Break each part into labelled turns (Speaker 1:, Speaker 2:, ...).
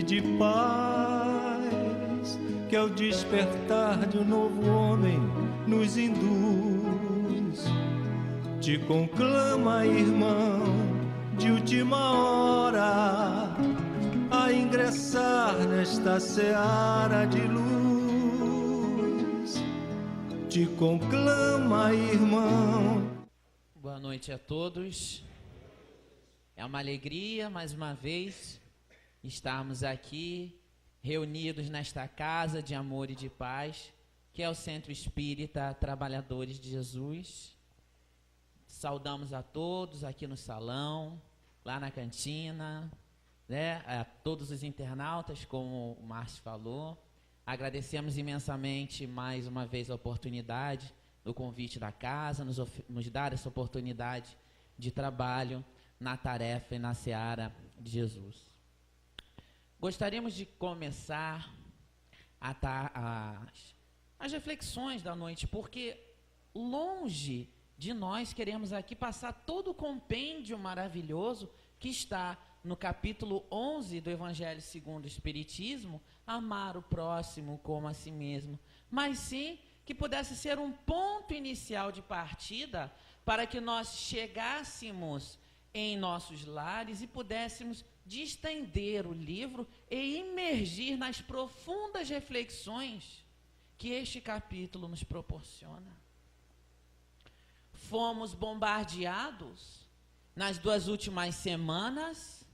Speaker 1: de paz, que ao despertar de um novo homem nos induz. Te conclama, irmão, de última hora, a ingressar nesta seara de luz. Te conclama, irmão.
Speaker 2: Boa noite a todos. É uma alegria, mais uma vez, estarmos aqui, reunidos nesta casa de amor e de paz, que é o Centro Espírita Trabalhadores de Jesus. Saudamos a todos aqui no salão, lá na cantina, né, a todos os internautas, como o Márcio falou. Agradecemos imensamente mais uma vez a oportunidade do convite da casa, nos dar essa oportunidade de trabalho na tarefa e na seara de Jesus. Gostaríamos de começar as reflexões da noite, porque longe de nós queremos aqui passar todo o compêndio maravilhoso que está no capítulo 11 do Evangelho segundo o Espiritismo, amar o próximo como a si mesmo, mas sim que pudesse ser um ponto inicial de partida para que nós chegássemos em nossos lares e pudéssemos distender o livro e imergir nas profundas reflexões que este capítulo nos proporciona. Fomos bombardeados nas 2 últimas semanas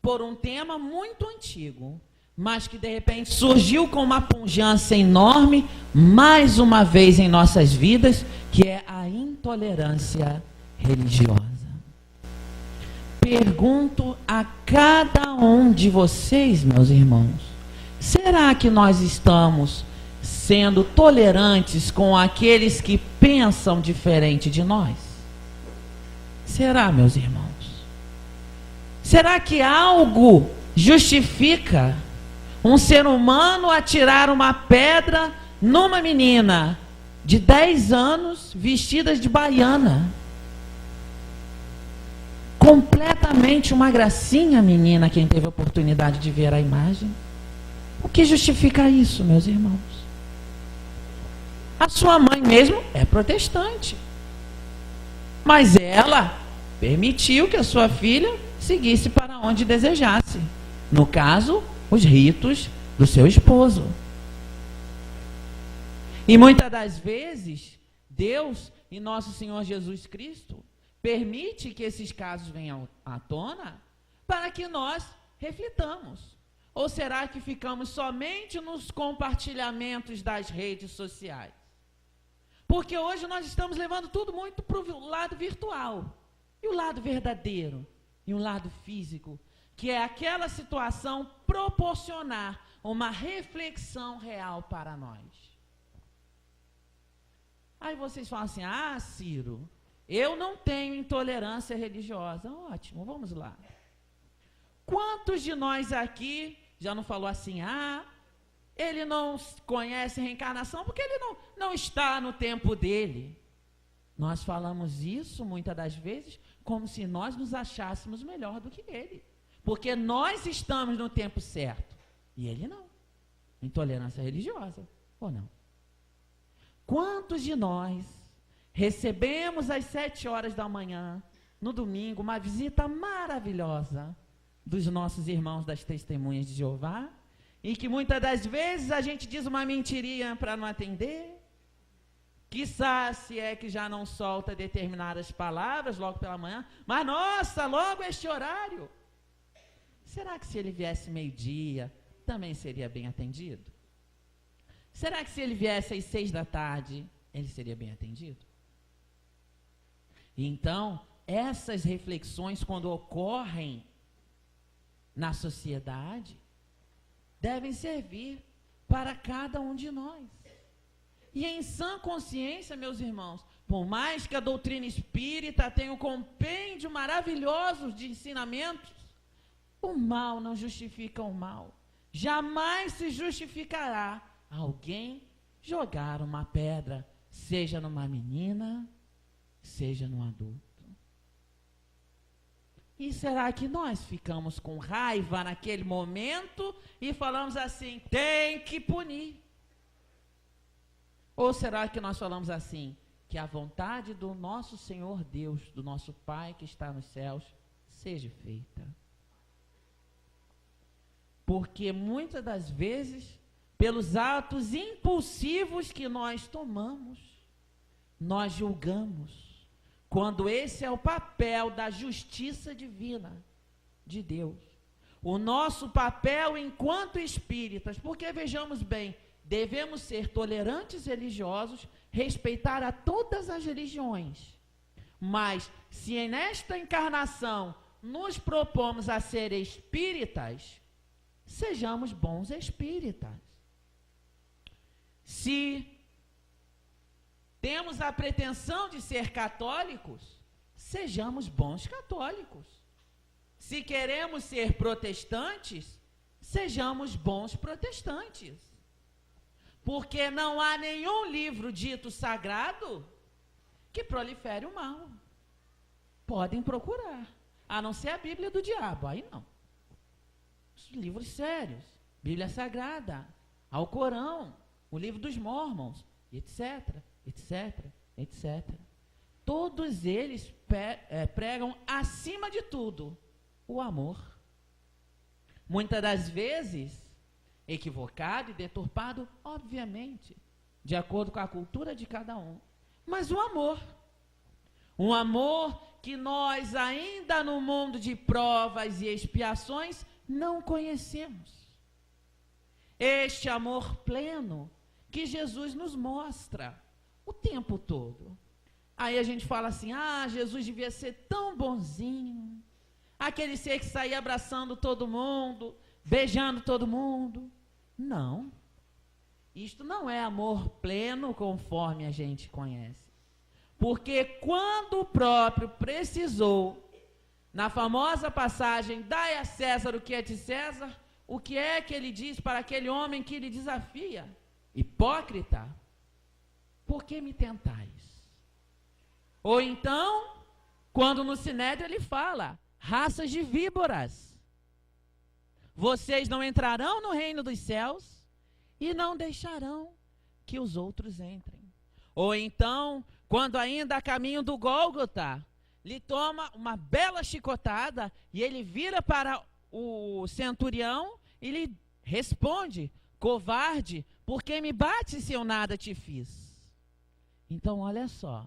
Speaker 2: por um tema muito antigo, mas que de repente surgiu com uma pujança enorme, mais uma vez em nossas vidas, que é a intolerância religiosa. Pergunto a cada um de vocês, meus irmãos, será que nós estamos sendo tolerantes com aqueles que pensam diferente de nós? Será, meus irmãos? Será que algo justifica um ser humano atirar uma pedra numa menina de 10 anos vestida de baiana? Completamente uma gracinha, menina, quem teve a oportunidade de ver a imagem. O que justifica isso, meus irmãos? A sua mãe mesmo é protestante, mas ela permitiu que a sua filha seguisse para onde desejasse. No caso, os ritos do seu esposo. E muitas das vezes, Deus e nosso Senhor Jesus Cristo permite que esses casos venham à tona para que nós reflitamos. Ou será que ficamos somente nos compartilhamentos das redes sociais? Porque hoje nós estamos levando tudo muito para o lado virtual. E o lado verdadeiro? E o lado físico? Que é aquela situação proporcionar uma reflexão real para nós. Aí vocês falam assim, Ciro, eu não tenho intolerância religiosa. Ótimo, vamos lá. Quantos de nós aqui já não falou assim, ele não conhece reencarnação porque ele não está no tempo dele? Nós falamos isso muitas das vezes como se nós nos achássemos melhor do que ele. Porque nós estamos no tempo certo e ele não. Intolerância religiosa, ou não? Quantos de nós recebemos às 7 horas da manhã, no domingo, uma visita maravilhosa dos nossos irmãos das Testemunhas de Jeová, e que muitas das vezes a gente diz uma mentirinha para não atender? Quiçá se é que já não solta determinadas palavras logo pela manhã, mas nossa, logo este horário. Será que se ele viesse meio-dia, também seria bem atendido? Será que se ele viesse às 6 da tarde, ele seria bem atendido? Então, essas reflexões, quando ocorrem na sociedade, devem servir para cada um de nós. E em sã consciência, meus irmãos, por mais que a doutrina espírita tenha um compêndio maravilhoso de ensinamentos, o mal não justifica o mal. Jamais se justificará alguém jogar uma pedra, seja numa menina, seja num adulto. E será que nós ficamos com raiva naquele momento e falamos assim, tem que punir? Ou será que nós falamos assim, que a vontade do nosso Senhor Deus, do nosso Pai que está nos céus, seja feita? Porque muitas das vezes, pelos atos impulsivos que nós tomamos, nós julgamos, quando esse é o papel da justiça divina de Deus. O nosso papel enquanto espíritas, porque vejamos bem, devemos ser tolerantes religiosos, respeitar a todas as religiões. Mas, se nesta encarnação nos propomos a ser espíritas, sejamos bons espíritas. Se temos a pretensão de ser católicos, sejamos bons católicos. Se queremos ser protestantes, sejamos bons protestantes. Porque não há nenhum livro dito sagrado que prolifere o mal. Podem procurar, a não ser a Bíblia do diabo, aí não. Os livros sérios, Bíblia Sagrada, Alcorão, o livro dos Mormons, etc., etc., etc. Todos eles pregam, acima de tudo, o amor. Muitas das vezes, equivocado e deturpado, obviamente, de acordo com a cultura de cada um. Mas o amor. Um amor que nós ainda no mundo de provas e expiações não conhecemos. Este amor pleno que Jesus nos mostra o tempo todo. Aí a gente fala assim, Jesus devia ser tão bonzinho, aquele ser que saía abraçando todo mundo, beijando todo mundo. Não, isto não é amor pleno conforme a gente conhece. Porque quando o próprio precisou, na famosa passagem, dai a César o que é de César, o que é que ele diz para aquele homem que lhe desafia? Hipócrita, por que me tentais? Ou então, quando no Sinédrio ele fala, raças de víboras, vocês não entrarão no reino dos céus e não deixarão que os outros entrem. Ou então, quando ainda a caminho do Gólgota, lhe toma uma bela chicotada e ele vira para o centurião e lhe responde, covarde, por que me bate se eu nada te fiz? Então, olha só,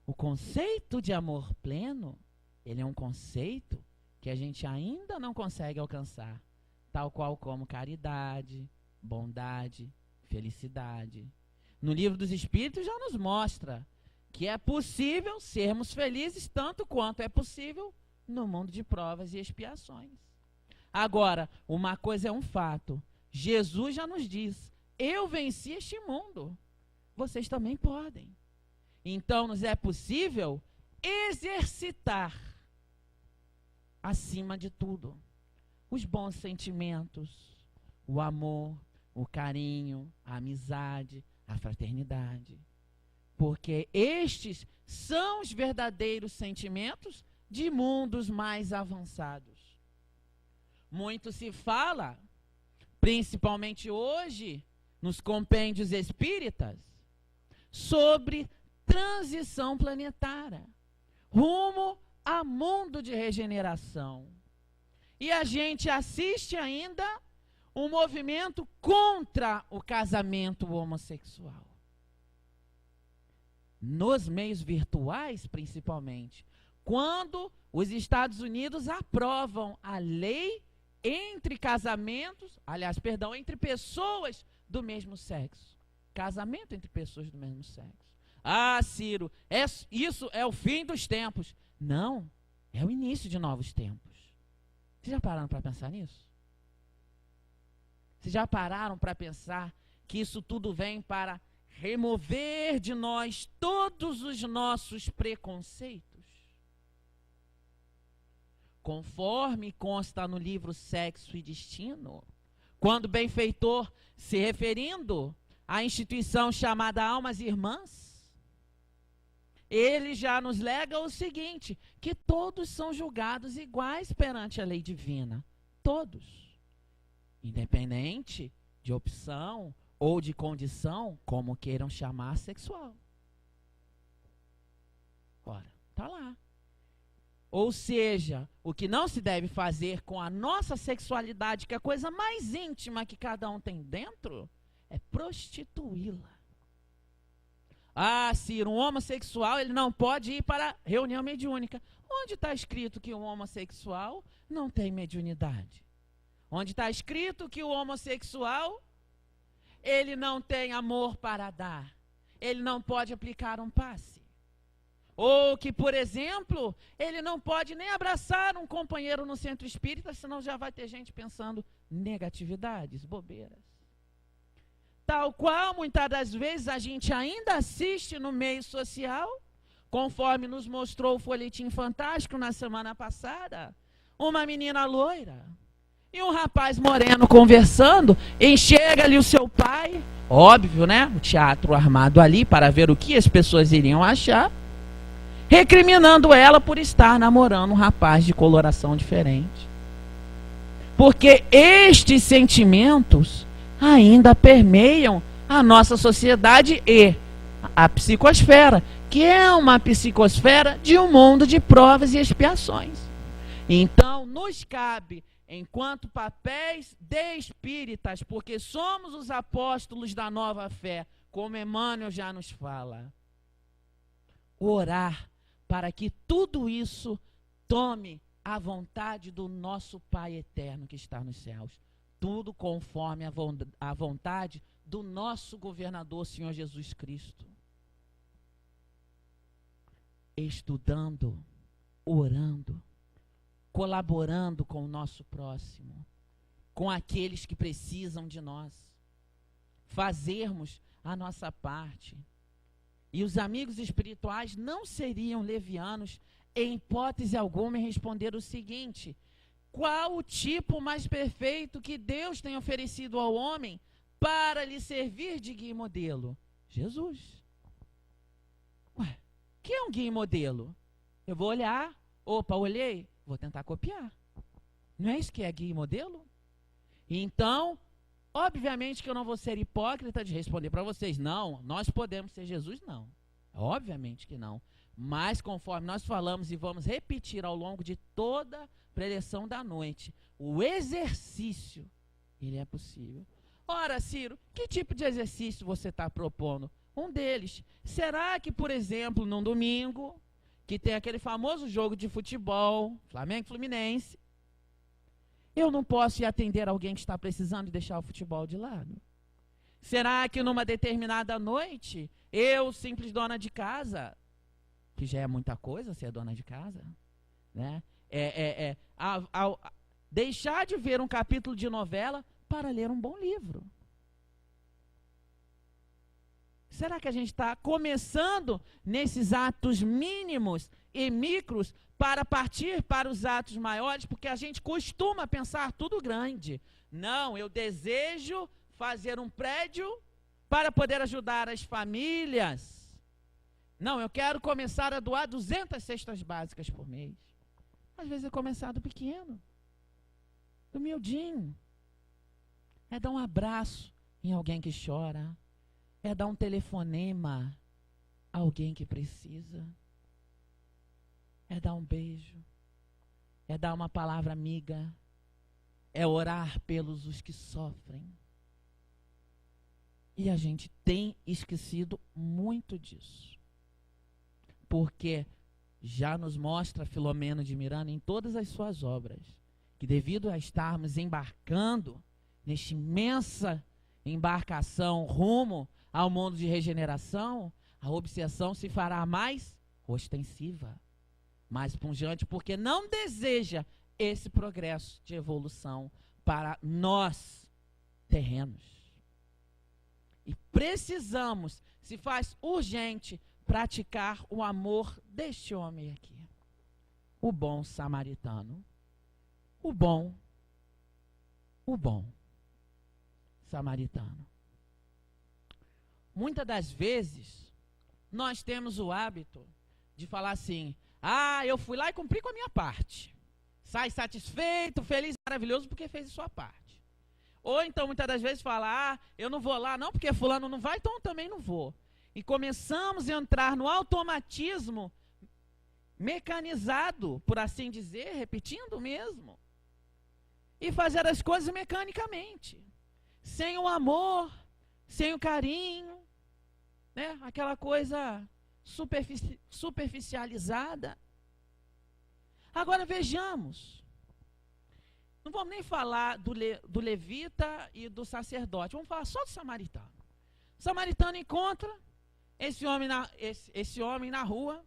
Speaker 2: o conceito de amor pleno, ele é um conceito que a gente ainda não consegue alcançar, tal qual como caridade, bondade, felicidade. No Livro dos Espíritos já nos mostra que é possível sermos felizes tanto quanto é possível no mundo de provas e expiações. Agora, uma coisa é um fato, Jesus já nos diz, eu venci este mundo, vocês também podem. Então, nos é possível exercitar, acima de tudo, os bons sentimentos, o amor, o carinho, a amizade, a fraternidade. Porque estes são os verdadeiros sentimentos de mundos mais avançados. Muito se fala, principalmente hoje, nos compêndios espíritas, sobre transição planetária, rumo a mundo de regeneração. E a gente assiste ainda um movimento contra o casamento homossexual. Nos meios virtuais, principalmente, quando os Estados Unidos aprovam a lei entre entre pessoas do mesmo sexo. Casamento entre pessoas do mesmo sexo. Ciro, isso é o fim dos tempos. Não, é o início de novos tempos. Vocês já pararam para pensar nisso? Vocês já pararam para pensar que isso tudo vem para remover de nós todos os nossos preconceitos? Conforme consta no livro Sexo e Destino, quando o benfeitor, se referindo à instituição chamada Almas Irmãs, ele já nos lega o seguinte, que todos são julgados iguais perante a lei divina. Todos. Independente de opção ou de condição, como queiram chamar, sexual. Ora, está lá. Ou seja, o que não se deve fazer com a nossa sexualidade, que é a coisa mais íntima que cada um tem dentro, é prostituí-la. Ah, Ciro, um homossexual ele não pode ir para reunião mediúnica. Onde está escrito que um homossexual não tem mediunidade? Onde está escrito que o homossexual ele não tem amor para dar? Ele não pode aplicar um passe? Ou que, por exemplo, ele não pode nem abraçar um companheiro no centro espírita, senão já vai ter gente pensando negatividades, bobeiras. Tal qual, muitas das vezes, a gente ainda assiste no meio social, conforme nos mostrou o Folhetim Fantástico na semana passada, uma menina loira e um rapaz moreno conversando, enxerga ali o seu pai, óbvio, né? O teatro armado ali para ver o que as pessoas iriam achar, recriminando ela por estar namorando um rapaz de coloração diferente. Porque estes sentimentos ainda permeiam a nossa sociedade e a psicosfera, que é uma psicosfera de um mundo de provas e expiações. Então, nos cabe, enquanto papéis de espíritas, porque somos os apóstolos da nova fé, como Emmanuel já nos fala, orar para que tudo isso tome a vontade do nosso Pai eterno que está nos céus. Tudo conforme a vontade do nosso governador, Senhor Jesus Cristo. Estudando, orando, colaborando com o nosso próximo, com aqueles que precisam de nós. Fazermos a nossa parte. E os amigos espirituais não seriam levianos em hipótese alguma em responder o seguinte: qual o tipo mais perfeito que Deus tem oferecido ao homem para lhe servir de guia e modelo? Jesus. Ué, o que é um guia e modelo? Eu vou olhar, opa, olhei, vou tentar copiar. Não é isso que é guia e modelo? Então, obviamente que eu não vou ser hipócrita de responder para vocês, não, nós podemos ser Jesus, não. Obviamente que não. Mas conforme nós falamos e vamos repetir ao longo de toda a preleção da noite, o exercício, ele é possível. Ora, Ciro, que tipo de exercício você está propondo? Um deles. Será que, por exemplo, num domingo, que tem aquele famoso jogo de futebol, Flamengo e Fluminense, eu não posso ir atender alguém que está precisando e deixar o futebol de lado? Será que numa determinada noite, eu, simples dona de casa, que já é muita coisa ser dona de casa, né? Deixar de ver um capítulo de novela para ler um bom livro? Será que a gente está começando nesses atos mínimos e micros para partir para os atos maiores? Porque a gente costuma pensar tudo grande. Não, eu desejo fazer um prédio para poder ajudar as famílias. Não, eu quero começar a doar 200 cestas básicas por mês. Às vezes é começar do pequeno, do miudinho. É dar um abraço em alguém que chora. É dar um telefonema a alguém que precisa. É dar um beijo. É dar uma palavra amiga. É orar pelos os que sofrem. E a gente tem esquecido muito disso. Porque já nos mostra Filomeno de Miranda em todas as suas obras, que devido a estarmos embarcando nesta imensa embarcação rumo ao mundo de regeneração, a obsessão se fará mais ostensiva, mais pungente, porque não deseja esse progresso de evolução para nós terrenos. E precisamos, se faz urgente, praticar o amor deste homem aqui, o bom samaritano, o bom samaritano. Muitas das vezes, nós temos o hábito de falar assim, eu fui lá e cumpri com a minha parte. Sai satisfeito, feliz, maravilhoso, porque fez a sua parte. Ou então, muitas das vezes, fala, eu não vou lá não, porque fulano não vai, então eu também não vou. E começamos a entrar no automatismo mecanizado, por assim dizer, repetindo mesmo. E fazer as coisas mecanicamente. Sem o amor, sem o carinho, né? Aquela coisa superficializada. Agora vejamos. Não vamos nem falar do levita e do sacerdote. Vamos falar só do samaritano. O samaritano encontra esse homem na rua,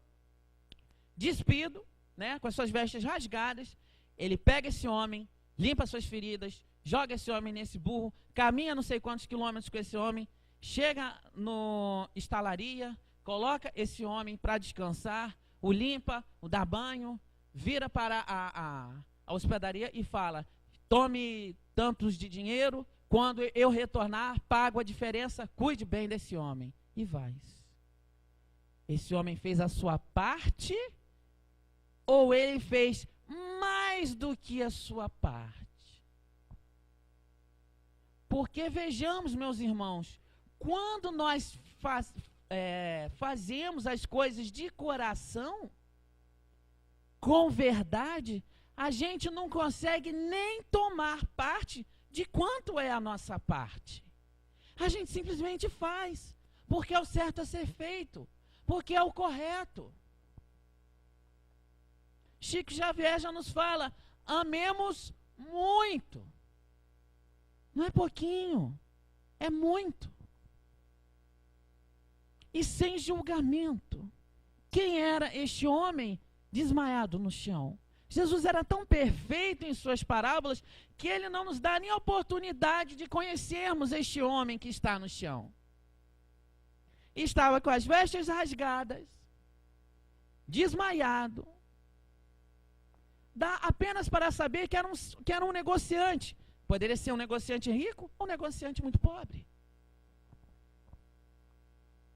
Speaker 2: despido, né, com as suas vestes rasgadas. Ele pega esse homem, limpa as suas feridas, joga esse homem nesse burro, caminha não sei quantos quilômetros com esse homem, chega no estalaria, coloca esse homem para descansar, o limpa, o dá banho, vira para a hospedaria e fala, tome tantos de dinheiro, quando eu retornar, pago a diferença, cuide bem desse homem. E vai. Esse homem fez a sua parte ou ele fez mais do que a sua parte? Porque vejamos, meus irmãos, quando nós fazemos as coisas de coração, com verdade, a gente não consegue nem tomar parte de quanto é a nossa parte. A gente simplesmente faz, porque é o certo a ser feito, porque é o correto. Chico Xavier já nos fala, amemos muito. Não é pouquinho, é muito. E sem julgamento. Quem era este homem desmaiado no chão? Jesus era tão perfeito em suas parábolas que ele não nos dá nem a oportunidade de conhecermos este homem que está no chão. Estava com as vestes rasgadas, desmaiado. Dá apenas para saber que era um negociante. Poderia ser um negociante rico ou um negociante muito pobre.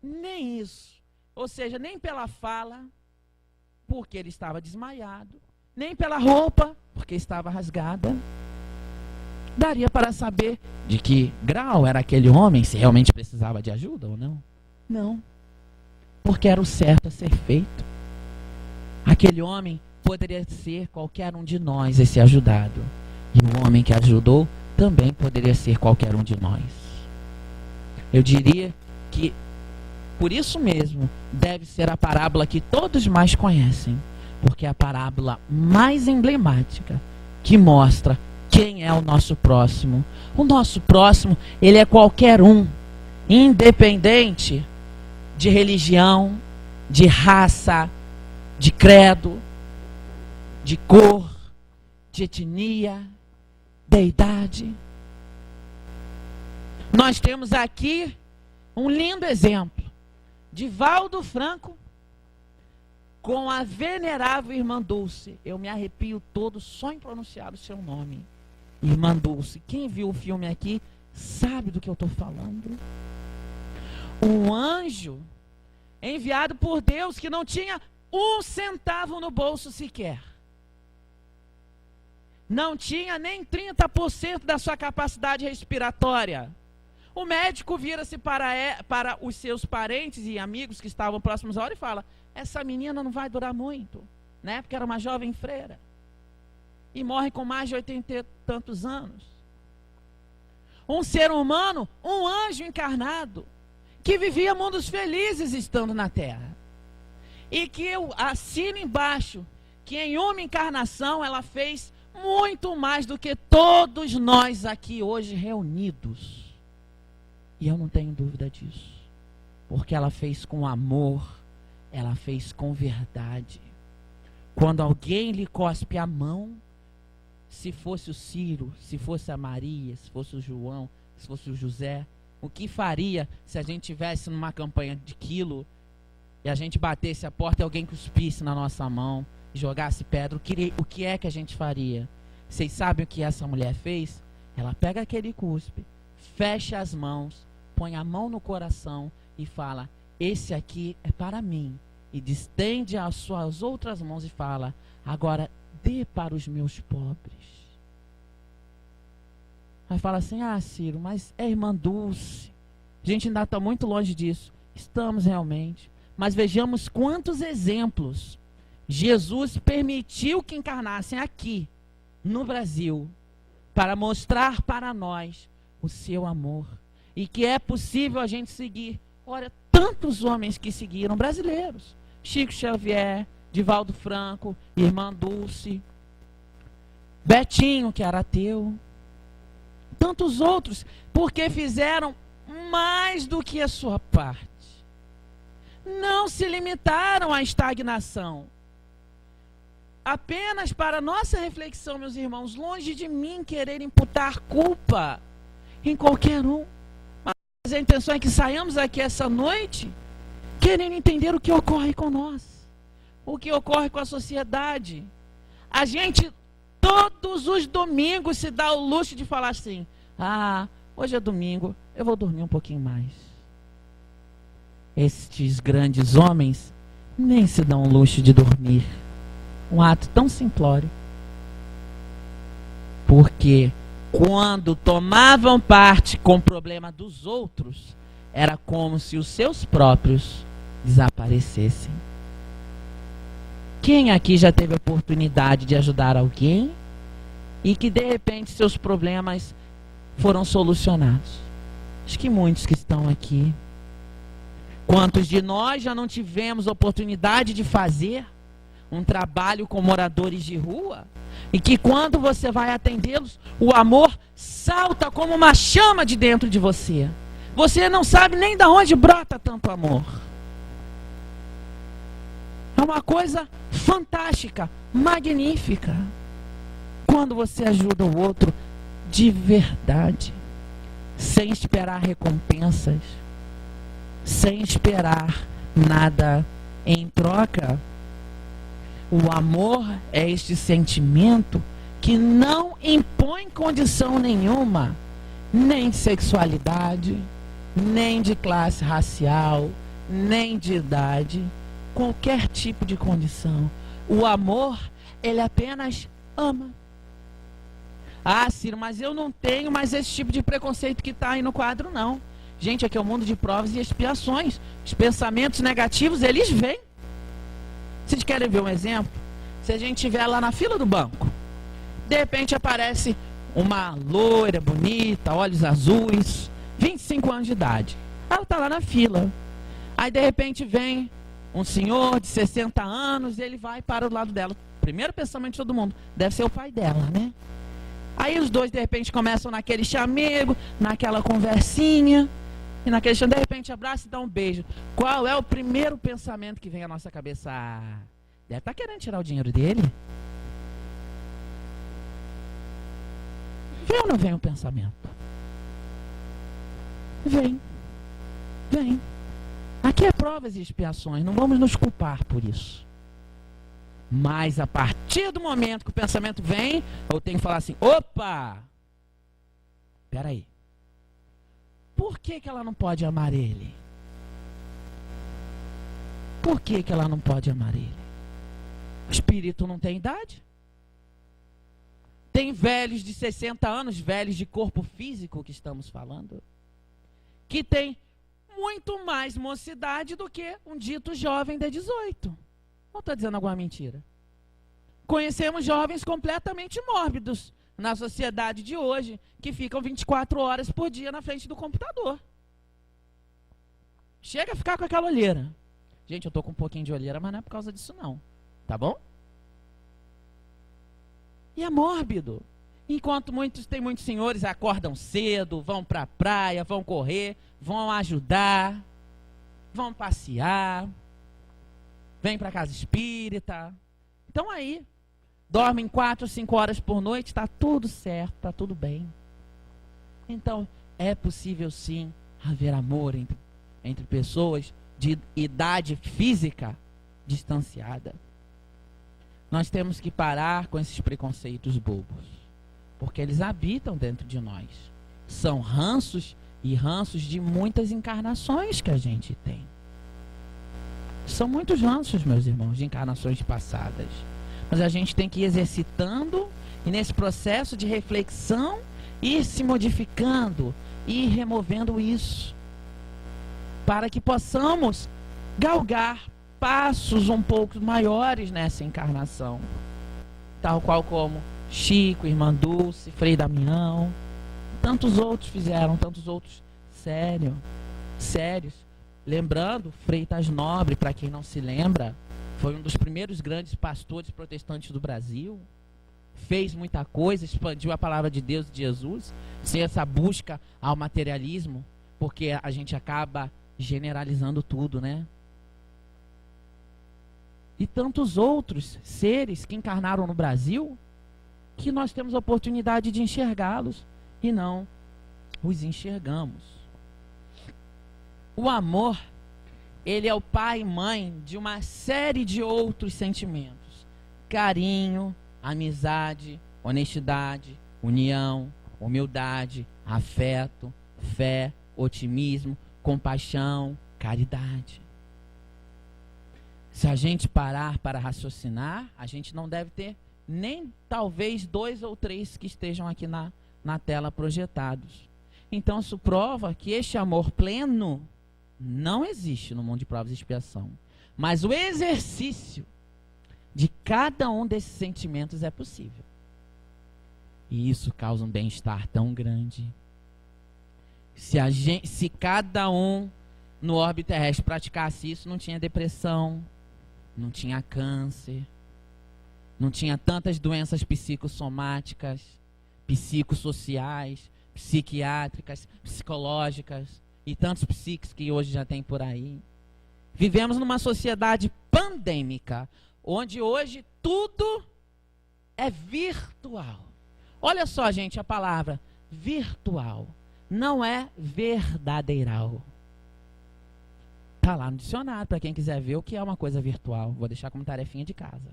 Speaker 2: Nem isso. Ou seja, nem pela fala, porque ele estava desmaiado, nem pela roupa, porque estava rasgada, daria para saber de que grau era aquele homem, se realmente precisava de ajuda ou não. Não, porque era o certo a ser feito. Aquele homem poderia ser qualquer um de nós esse ajudado. E o homem que ajudou também poderia ser qualquer um de nós. Eu diria que, por isso mesmo, deve ser a parábola que todos mais conhecem. Porque é a parábola mais emblemática que mostra quem é o nosso próximo. O nosso próximo, ele é qualquer um, independente de religião, de raça, de credo, de cor, de etnia, de idade. Nós temos aqui um lindo exemplo de Valdo Franco com a venerável Irmã Dulce. Eu me arrepio todo só em pronunciar o seu nome. Irmã Dulce. Quem viu o filme aqui sabe do que eu estou falando. Um anjo enviado por Deus que não tinha um centavo no bolso sequer. Não tinha nem 30% da sua capacidade respiratória. O médico vira-se para os seus parentes e amigos que estavam próximos à hora e fala, essa menina não vai durar muito, né? Porque era uma jovem freira. E morre com mais de 80 e tantos anos. Um ser humano, um anjo encarnado, que vivia mundos felizes estando na terra. E que eu assino embaixo, que em uma encarnação ela fez muito mais do que todos nós aqui hoje reunidos. E eu não tenho dúvida disso. Porque ela fez com amor, ela fez com verdade. Quando alguém lhe cospe a mão, se fosse o Ciro, se fosse a Maria, se fosse o João, se fosse o José, o que faria se a gente tivesse numa campanha de quilo e a gente batesse a porta e alguém cuspisse na nossa mão e jogasse pedra? O que é que a gente faria? Vocês sabem o que essa mulher fez? Ela pega aquele cuspe, fecha as mãos, põe a mão no coração e fala, esse aqui é para mim, e distende as suas outras mãos e fala: agora dê para os meus pobres. Aí fala assim: ah, Ciro, mas é irmã Dulce. A gente ainda está muito longe disso. Estamos realmente. Mas vejamos quantos exemplos Jesus permitiu que encarnassem aqui, no Brasil, para mostrar para nós o seu amor. E que é possível a gente seguir. Olha, tantos homens que seguiram, brasileiros. Chico Xavier, Divaldo Franco, irmã Dulce, Betinho, que era ateu. Tantos outros, porque fizeram mais do que a sua parte. Não se limitaram à estagnação. Apenas para nossa reflexão, meus irmãos, longe de mim querer imputar culpa em qualquer um. Mas a intenção é que saiamos aqui essa noite querendo entender o que ocorre com nós, o que ocorre com a sociedade. A gente todos os domingos se dá o luxo de falar assim: ah, hoje é domingo, eu vou dormir um pouquinho mais. Estes grandes homens nem se dão o luxo de dormir. Um ato tão simplório. Porque quando tomavam parte com o problema dos outros, era como se os seus próprios desaparecessem. Quem aqui já teve a oportunidade de ajudar alguém e que de repente seus problemas foram solucionados? Acho que muitos que estão aqui. Quantos de nós já não tivemos oportunidade de fazer um trabalho com moradores de rua e que quando você vai atendê-los, o amor salta como uma chama de dentro de você. Você não sabe nem de onde brota tanto amor. É uma coisa fantástica, magnífica, quando você ajuda o outro de verdade, sem esperar recompensas, sem esperar nada em troca. O amor é este sentimento que não impõe condição nenhuma, nem de sexualidade, nem de classe racial, nem de idade, qualquer tipo de condição. O amor, ele apenas ama. Ah, Ciro, mas eu não tenho mais esse tipo de preconceito que está aí no quadro, não. Gente, aqui é o mundo de provas e expiações. Os pensamentos negativos, eles vêm. Vocês querem ver um exemplo? Se a gente estiver lá na fila do banco, de repente aparece uma loira bonita, olhos azuis, 25 anos de idade. Ela está lá na fila. Aí de repente vem um senhor de 60 anos, ele vai para o lado dela. Primeiro pensamento de todo mundo, deve ser o pai dela, né? Aí os dois de repente começam naquele chamego, naquela conversinha, e naquele chão, de repente abraça e dá um beijo. Qual é o primeiro pensamento que vem à nossa cabeça? Ah, deve estar querendo tirar o dinheiro dele. Vem ou não vem o pensamento? Vem. Vem. Aqui é provas e expiações, não vamos nos culpar por isso. Mas a partir do momento que o pensamento vem, eu tenho que falar assim: opa! Espera aí. Por que ela não pode amar ele? Por que ela não pode amar ele? O espírito não tem idade? Tem velhos de 60 anos, velhos de corpo físico que estamos falando, que tem muito mais mocidade do que um dito jovem de 18. Não estou dizendo alguma mentira. Conhecemos jovens completamente mórbidos na sociedade de hoje, que ficam 24 horas por dia na frente do computador. Chega a ficar com aquela olheira. Gente, eu estou com um pouquinho de olheira, mas não é por causa disso não. Tá bom? E é mórbido. Enquanto tem muitos senhores acordam cedo, vão para a praia, vão correr, vão ajudar, vão passear, vêm para a casa espírita. Então aí, dormem 4, 5 horas por noite, está tudo certo, está tudo bem. Então, é possível sim haver amor entre pessoas de idade física distanciada. Nós temos que parar com esses preconceitos bobos, porque eles habitam dentro de nós. São ranços e ranços de muitas encarnações que a gente tem. São muitos ranços, meus irmãos, de encarnações passadas. Mas a gente tem que ir exercitando e nesse processo de reflexão ir se modificando, ir removendo isso, para que possamos galgar passos um pouco maiores nessa encarnação, tal qual como Chico, Irmã Dulce, Frei Damião, tantos outros fizeram, tantos outros sérios. Lembrando, Freitas Nobre, para quem não se lembra, foi um dos primeiros grandes pastores protestantes do Brasil, fez muita coisa, expandiu a palavra de Deus, de Jesus, sem essa busca ao materialismo, porque a gente acaba generalizando tudo, né? E tantos outros seres que encarnaram no Brasil, que nós temos a oportunidade de enxergá-los e não os enxergamos. O amor, ele é o pai e mãe de uma série de outros sentimentos: carinho, amizade, honestidade, união, humildade, afeto, fé, otimismo, compaixão, caridade. Se a gente parar para raciocinar, a gente não deve ter nem talvez 2 ou 3 que estejam aqui na tela projetados. Então isso prova que este amor pleno não existe no mundo de provas e expiação. Mas o exercício de cada um desses sentimentos é possível. E isso causa um bem-estar tão grande. Se cada um no orbe terrestre praticasse isso, não tinha depressão, não tinha câncer, não tinha tantas doenças psicossomáticas, psicossociais, psiquiátricas, psicológicas e tantos psíquicos que hoje já tem por aí. Vivemos numa sociedade pandêmica, onde hoje tudo é virtual. Olha só, gente, a palavra virtual não é verdadeiral. Está lá no dicionário, para quem quiser ver o que é uma coisa virtual. Vou deixar como tarefinha de casa.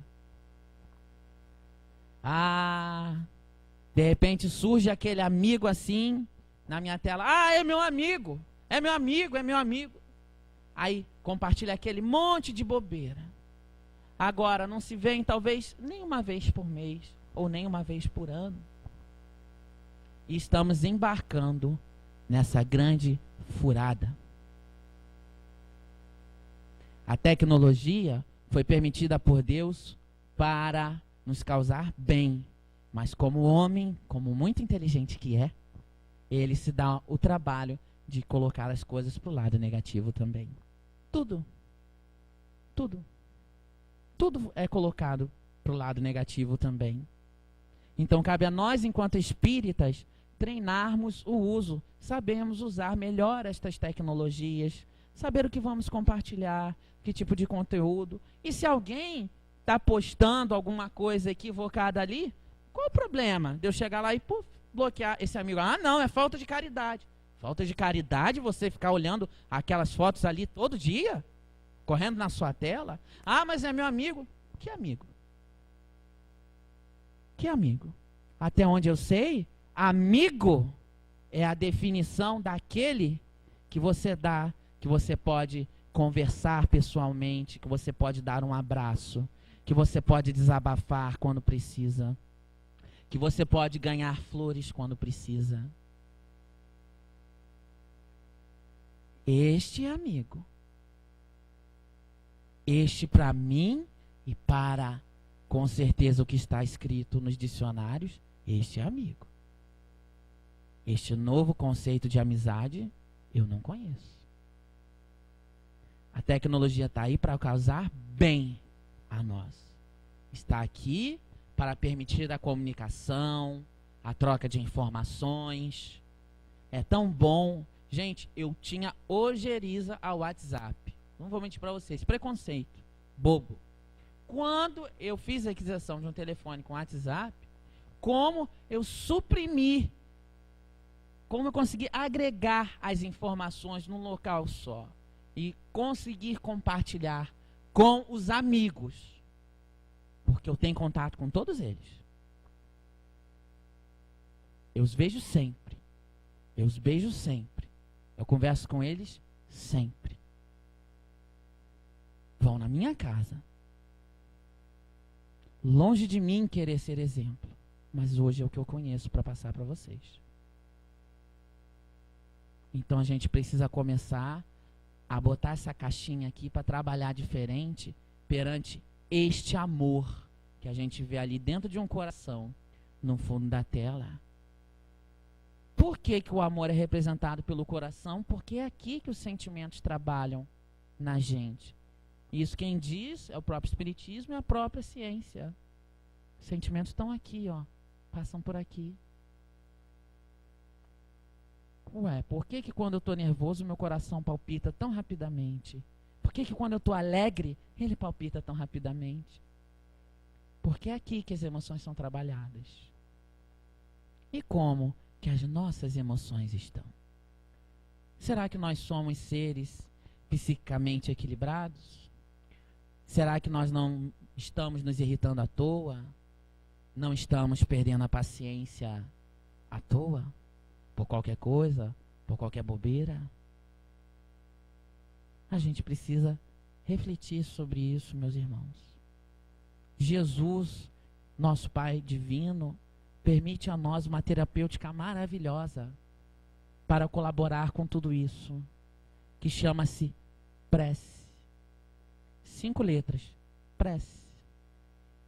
Speaker 2: De repente surge aquele amigo assim, na minha tela. É meu amigo, é meu amigo, é meu amigo. Aí compartilha aquele monte de bobeira. Agora não se vêem talvez nem uma vez por mês, ou nem uma vez por ano. E estamos embarcando nessa grande furada. A tecnologia foi permitida por Deus para nos causar bem. Mas como homem, como muito inteligente que é, ele se dá o trabalho de colocar as coisas para o lado negativo também. Tudo é colocado para o lado negativo também. Então cabe a nós, enquanto espíritas, treinarmos o uso, sabemos usar melhor estas tecnologias, saber o que vamos compartilhar, que tipo de conteúdo. E se alguém está postando alguma coisa equivocada ali, qual o problema de eu chegar lá e bloquear esse amigo? Não, é falta de caridade. Falta de caridade você ficar olhando aquelas fotos ali todo dia? Correndo na sua tela? Mas é meu amigo. Que amigo? Que amigo? Até onde eu sei, amigo é a definição daquele que você dá, que você pode conversar pessoalmente, que você pode dar um abraço, que você pode desabafar quando precisa, que você pode ganhar flores quando precisa. Este é amigo. Este para mim e para, com certeza, o que está escrito nos dicionários, este é amigo. Este novo conceito de amizade eu não conheço. A tecnologia está aí para causar bem a nós. Está aqui para permitir a comunicação, a troca de informações. É tão bom. Gente, eu tinha ojeriza ao WhatsApp. Não vou mentir para vocês. Preconceito. Bobo. Quando eu fiz a aquisição de um telefone com WhatsApp, como eu suprimi, como eu consegui agregar as informações num local só e conseguir compartilhar com os amigos, porque eu tenho contato com todos eles. Eu os vejo sempre. Eu os beijo sempre. Eu converso com eles sempre. vão na minha casa. Longe de mim querer ser exemplo, mas hoje é o que eu conheço para passar para vocês. Então a gente precisa começar a botar essa caixinha aqui para trabalhar diferente perante este amor que a gente vê ali dentro de um coração, no fundo da tela. Por que que o amor é representado pelo coração? Porque é aqui que os sentimentos trabalham na gente. Isso quem diz é o próprio Espiritismo e a própria ciência. Os sentimentos estão aqui, ó, passam por aqui. Ué, por que que quando eu estou nervoso meu coração palpita tão rapidamente? Por que que quando eu estou alegre ele palpita tão rapidamente? Porque é aqui que as emoções são trabalhadas. E como que as nossas emoções estão? Será que nós somos seres psicamente equilibrados? Será que nós não estamos nos irritando à toa? Não estamos perdendo a paciência à toa? Por qualquer coisa? Por qualquer bobeira? A gente precisa refletir sobre isso, meus irmãos. Jesus, nosso Pai divino, permite a nós uma terapêutica maravilhosa para colaborar com tudo isso, que chama-se prece. 5 letras, prece,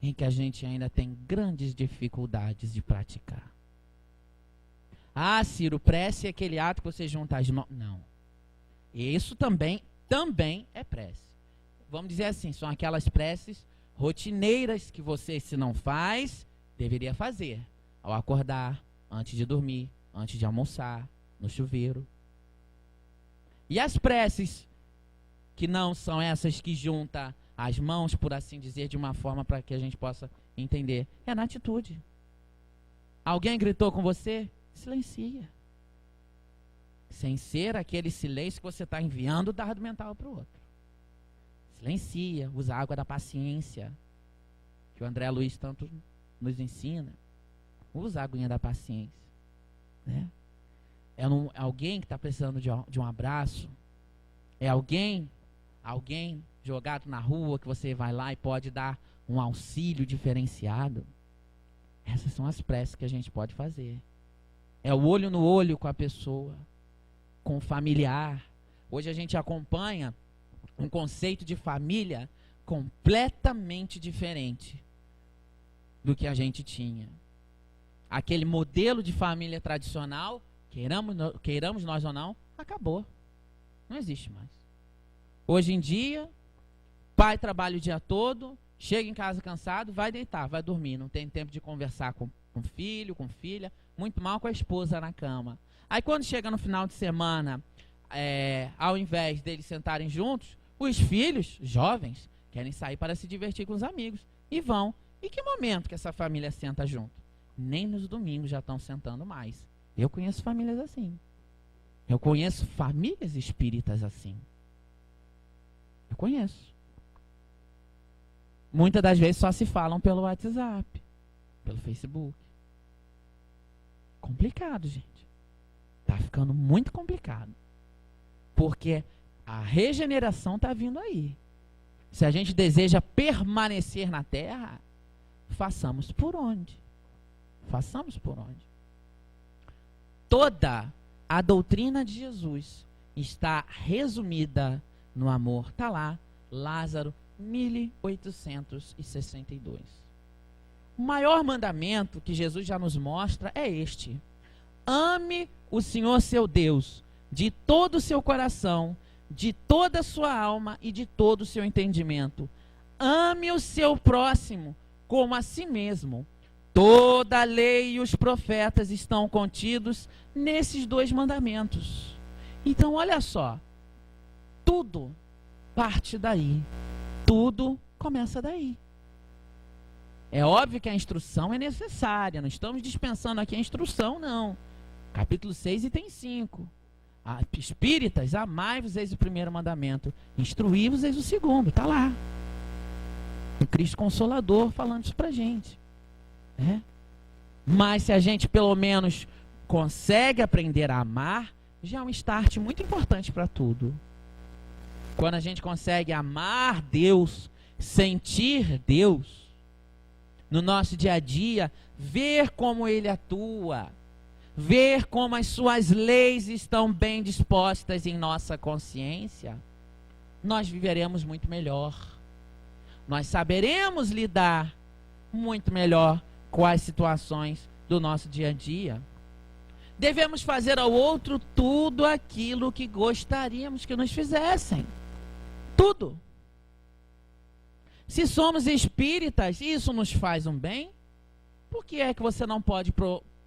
Speaker 2: em que a gente ainda tem grandes dificuldades de praticar. Ah, Ciro, prece é aquele ato que você junta as mãos. Não. Isso também é prece. Vamos dizer assim, são aquelas preces rotineiras que você, se não faz, deveria fazer. Ao acordar, antes de dormir, antes de almoçar, no chuveiro. E as preces que não são essas que junta as mãos, por assim dizer, de uma forma para que a gente possa entender, é na atitude. Alguém gritou com você? Silencia. Sem ser aquele silêncio que você está enviando o dardo mental para o outro. Silencia, usa a água da paciência, que o André Luiz tanto nos ensina. Usa a aguinha da paciência, né? É alguém que está precisando de um abraço. É alguém jogado na rua que você vai lá e pode dar um auxílio diferenciado. Essas são as preces que a gente pode fazer. É o olho no olho com a pessoa, com o familiar. Hoje a gente acompanha um conceito de família completamente diferente do que a gente tinha. Aquele modelo de família tradicional, queiramos nós ou não, acabou. Não existe mais. Hoje em dia, pai trabalha o dia todo, chega em casa cansado, vai deitar, vai dormir. Não tem tempo de conversar com filho, com filha, muito mal com a esposa na cama. Aí quando chega no final de semana, ao invés deles sentarem juntos, os filhos, jovens, querem sair para se divertir com os amigos. E vão. E que momento que essa família senta junto? Nem nos domingos já estão sentando mais. Eu conheço famílias assim. Eu conheço famílias espíritas assim. Eu conheço. Muitas das vezes só se falam pelo WhatsApp, pelo Facebook. Complicado, gente. Tá ficando muito complicado. Porque a regeneração está vindo aí. Se a gente deseja permanecer na Terra, façamos por onde? Façamos por onde? Toda a doutrina de Jesus está resumida no amor. Está lá, Lázaro, 1862. O maior mandamento que Jesus já nos mostra é este: ame o Senhor seu Deus de todo o seu coração, de toda a sua alma e de todo o seu entendimento. Ame o seu próximo como a si mesmo. Toda a lei e os profetas estão contidos nesses 2 mandamentos. Então, olha só, tudo parte daí. Tudo começa daí. É óbvio que a instrução é necessária. Não estamos dispensando aqui a instrução, não. Capítulo 6, item 5. Espíritas, amai-vos, eis o primeiro mandamento. Instruí-vos, eis o segundo. Está lá. O Cristo Consolador falando isso pra gente. Né? Mas se a gente pelo menos consegue aprender a amar, já é um start muito importante para tudo. quando a gente consegue amar Deus, sentir Deus no nosso dia a dia, ver como Ele atua, ver como as suas leis estão bem dispostas em nossa consciência, nós viveremos muito melhor. Nós saberemos lidar muito melhor com as situações do nosso dia a dia. Devemos fazer ao outro tudo aquilo que gostaríamos que nos fizessem. Tudo. Se somos espíritas e isso nos faz um bem, por que é que você não pode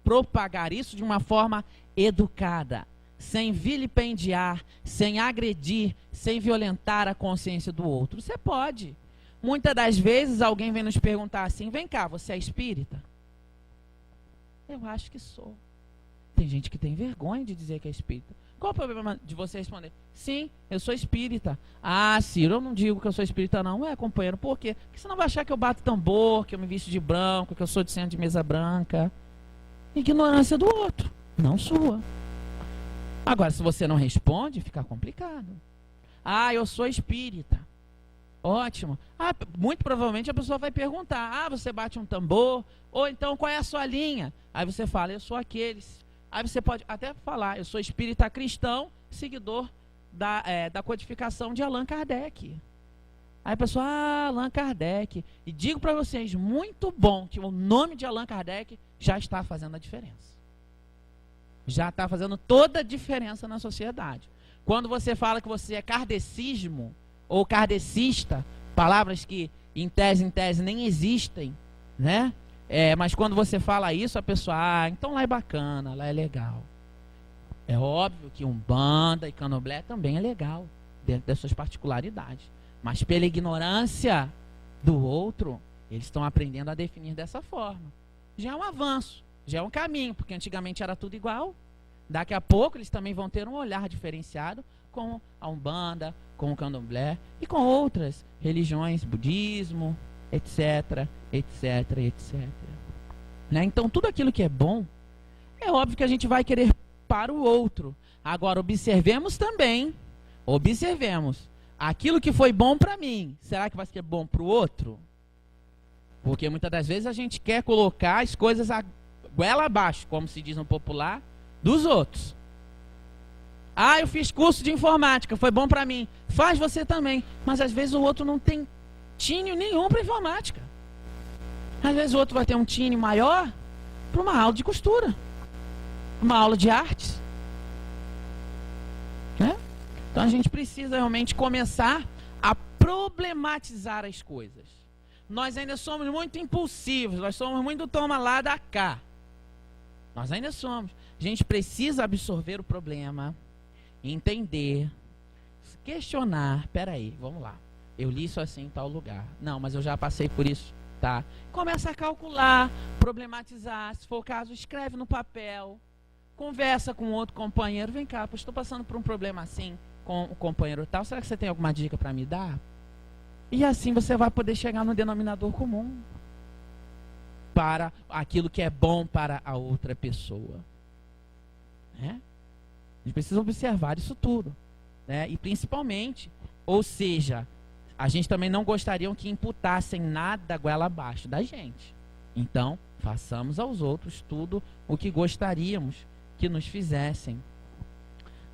Speaker 2: propagar isso de uma forma educada, sem vilipendiar, sem agredir, sem violentar a consciência do outro? Você pode. Muitas das vezes alguém vem nos perguntar assim: vem cá, você é espírita? Eu acho que sou. Tem gente que tem vergonha de dizer que é espírita. Qual o problema de você responder: sim, eu sou espírita? Ah, Ciro, eu não digo que eu sou espírita não. Ué, companheiro, por quê? Porque você não vai achar que eu bato tambor, que eu me visto de branco, que eu sou de centro de mesa branca. Ignorância do outro, não sua. Agora, se você não responde, fica complicado. Ah, eu sou espírita. Ótimo. Ah, muito provavelmente a pessoa vai perguntar: ah, você bate um tambor? Ou então, qual é a sua linha? Aí você fala: eu sou aqueles. Aí você pode até falar: eu sou espírita cristão, seguidor da codificação de Allan Kardec. Aí a pessoa: ah, Allan Kardec. E digo para vocês, muito bom que o nome de Allan Kardec já está fazendo a diferença. Já está fazendo toda a diferença na sociedade. Quando você fala que você é kardecismo ou kardecista, palavras que em tese nem existem, né? Mas quando você fala isso, a pessoa: ah, então lá é bacana, lá é legal. É óbvio que Umbanda e Candomblé também é legal, dentro das suas particularidades. Mas pela ignorância do outro, eles estão aprendendo a definir dessa forma. Já é um avanço, já é um caminho, porque antigamente era tudo igual. Daqui a pouco eles também vão ter um olhar diferenciado com a Umbanda, com o Candomblé e com outras religiões, budismo, etc, etc, etc. Né? Então tudo aquilo que é bom, é óbvio que a gente vai querer para o outro. Agora observemos também, aquilo que foi bom para mim, será que vai ser bom para o outro? Porque muitas das vezes a gente quer colocar as coisas a goela abaixo, como se diz no popular, dos outros. Ah, eu fiz curso de informática, foi bom para mim. Faz você também. Mas às vezes o outro não tem tino nenhum para informática. Às vezes o outro vai ter um tino maior para uma aula de costura, uma aula de artes. Né? Então a gente precisa realmente começar a problematizar as coisas. Nós ainda somos muito impulsivos, nós somos muito toma lá da cá. Nós ainda somos. A gente precisa absorver o problema, entender, questionar. Peraí, vamos lá. Eu li isso assim em tal lugar. Não, mas eu já passei por isso. Tá? Começa a calcular, problematizar. Se for o caso, escreve no papel. Conversa com outro companheiro. Vem cá, estou passando por um problema assim com o companheiro tal. Será que você tem alguma dica para me dar? E assim você vai poder chegar no denominador comum para aquilo que é bom para a outra pessoa. Né? A gente precisa observar isso tudo. Né? E principalmente, ou seja, a gente também não gostaria que imputassem nada goela abaixo da gente. Então, façamos aos outros tudo o que gostaríamos que nos fizessem.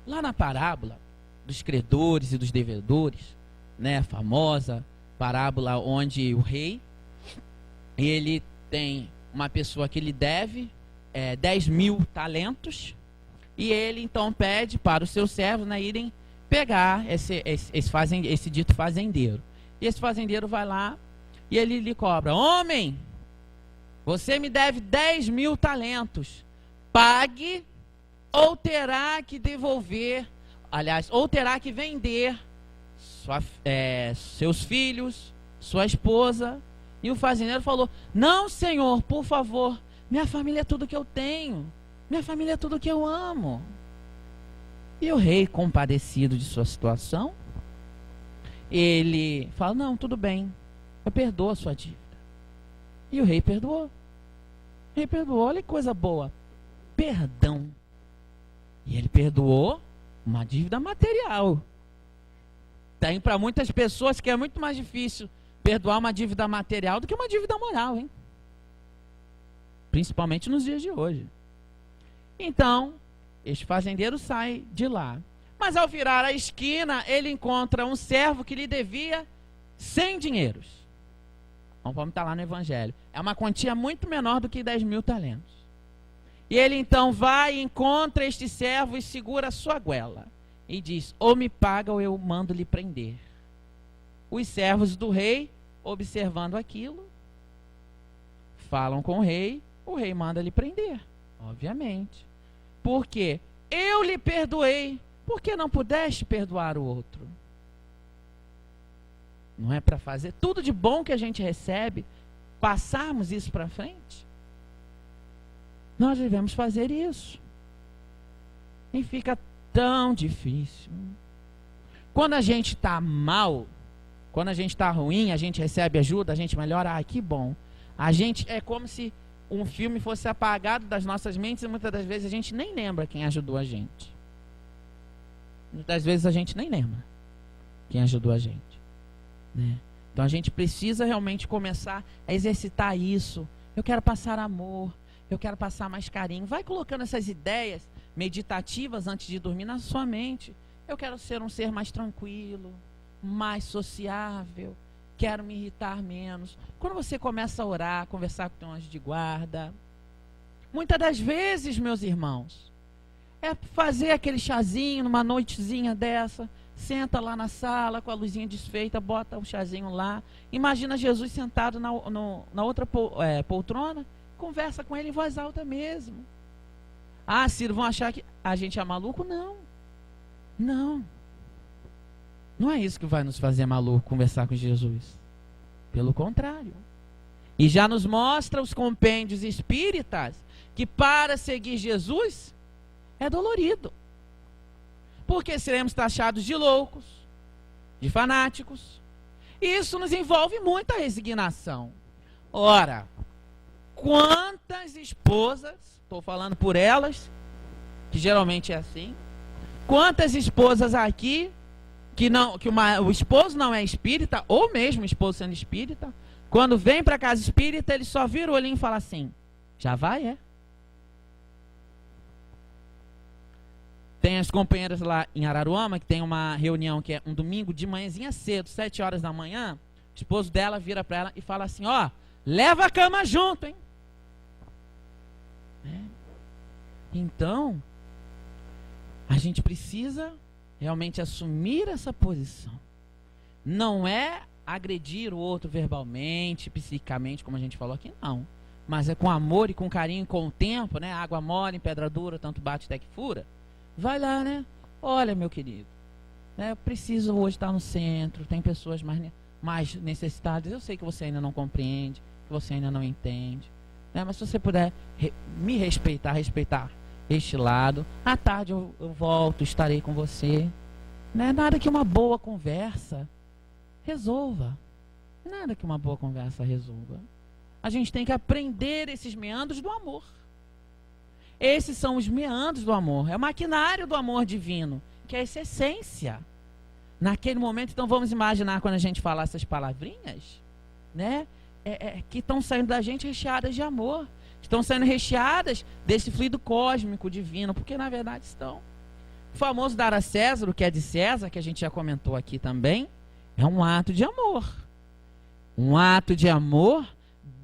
Speaker 2: Lá na parábola dos credores e dos devedores, né, a famosa parábola onde o rei, ele tem uma pessoa que lhe deve 10.000 talentos, e ele então pede para os seus servos, né, irem pegar esse dito fazendeiro. E esse fazendeiro vai lá e ele lhe cobra: homem, você me deve 10.000 talentos, pague ou terá que devolver, aliás, ou terá que vender seus filhos, sua esposa. E o fazendeiro falou: não, senhor, por favor, minha família é tudo que eu tenho, minha família é tudo que eu amo. E o rei, compadecido de sua situação, ele fala: não, tudo bem, eu perdoo a sua dívida. E o rei perdoou. O rei perdoou, olha que coisa boa, perdão. E ele perdoou uma dívida material. Tem para muitas pessoas que é muito mais difícil perdoar uma dívida material do que uma dívida moral, hein? Principalmente nos dias de hoje. Então, este fazendeiro sai de lá. Mas ao virar a esquina, ele encontra um servo que lhe devia 100 dinheiros. Vamos estar lá no Evangelho. É uma quantia muito menor do que 10.000 talentos. E ele então vai e encontra este servo e segura a sua goela. E diz, ou me paga ou eu mando lhe prender. Os servos do rei, observando aquilo, falam com o rei manda lhe prender. Obviamente. Por quê? Eu lhe perdoei. Por que não pudeste perdoar o outro? Não é para fazer tudo de bom que a gente recebe, passarmos isso para frente? Nós devemos fazer isso. E fica tão difícil. Quando a gente está mal, quando a gente está ruim, a gente recebe ajuda, a gente melhora, que bom. A gente é como se um filme fosse apagado das nossas mentes e muitas das vezes a gente nem lembra quem ajudou a gente. Muitas vezes a gente nem lembra quem ajudou a gente, né? Então a gente precisa realmente começar a exercitar isso. Eu quero passar amor, eu quero passar mais carinho. Vai colocando essas ideias meditativas antes de dormir na sua mente. Eu quero ser um ser mais tranquilo, mais sociável, quero me irritar menos. Quando você começa a orar, conversar com o teu anjo de guarda, muitas das vezes, meus irmãos, é fazer aquele chazinho numa noitezinha dessa, senta lá na sala com a luzinha desfeita, bota um chazinho lá, imagina Jesus sentado na outra poltrona, conversa com ele em voz alta mesmo. Ciro, vão achar que a gente é maluco? Não. Não é isso que vai nos fazer maluco, conversar com Jesus. Pelo contrário. E já nos mostra os compêndios espíritas que para seguir Jesus é dolorido. Porque seremos taxados de loucos, de fanáticos. E isso nos envolve muita resignação. Ora, quantas esposas, estou falando por elas, que geralmente é assim, quantas esposas aqui que o esposo não é espírita, ou mesmo o esposo sendo espírita, quando vem para a casa espírita, ele só vira o olhinho e fala assim, já vai, Tem as companheiras lá em Araruama, que tem uma reunião que é um domingo de manhãzinha cedo, 7 horas da manhã, o esposo dela vira para ela e fala assim, leva a cama junto, hein? Então, a gente precisa realmente assumir essa posição. Não é agredir o outro verbalmente, psicicamente, como a gente falou aqui, não. Mas é com amor e com carinho e com o tempo, né? Água mole em pedra dura, tanto bate até que fura. Vai lá, né? Olha, meu querido, né? Eu preciso hoje estar no centro, tem pessoas mais necessitadas. Eu sei que você ainda não compreende, que você ainda não entende, né? Mas se você puder me respeitar este lado, à tarde eu volto, estarei com você. Não é nada que uma boa conversa resolva. Nada que uma boa conversa resolva. A gente tem que aprender esses meandros do amor. Esses são os meandros do amor. É o maquinário do amor divino, que é essa essência. Naquele momento, então vamos imaginar quando a gente falar essas palavrinhas, né? Que estão saindo da gente recheadas de amor. Estão sendo recheadas desse fluido cósmico divino, porque na verdade estão. O famoso dar a César o que é de César, que a gente já comentou aqui também, é um ato de amor. Um ato de amor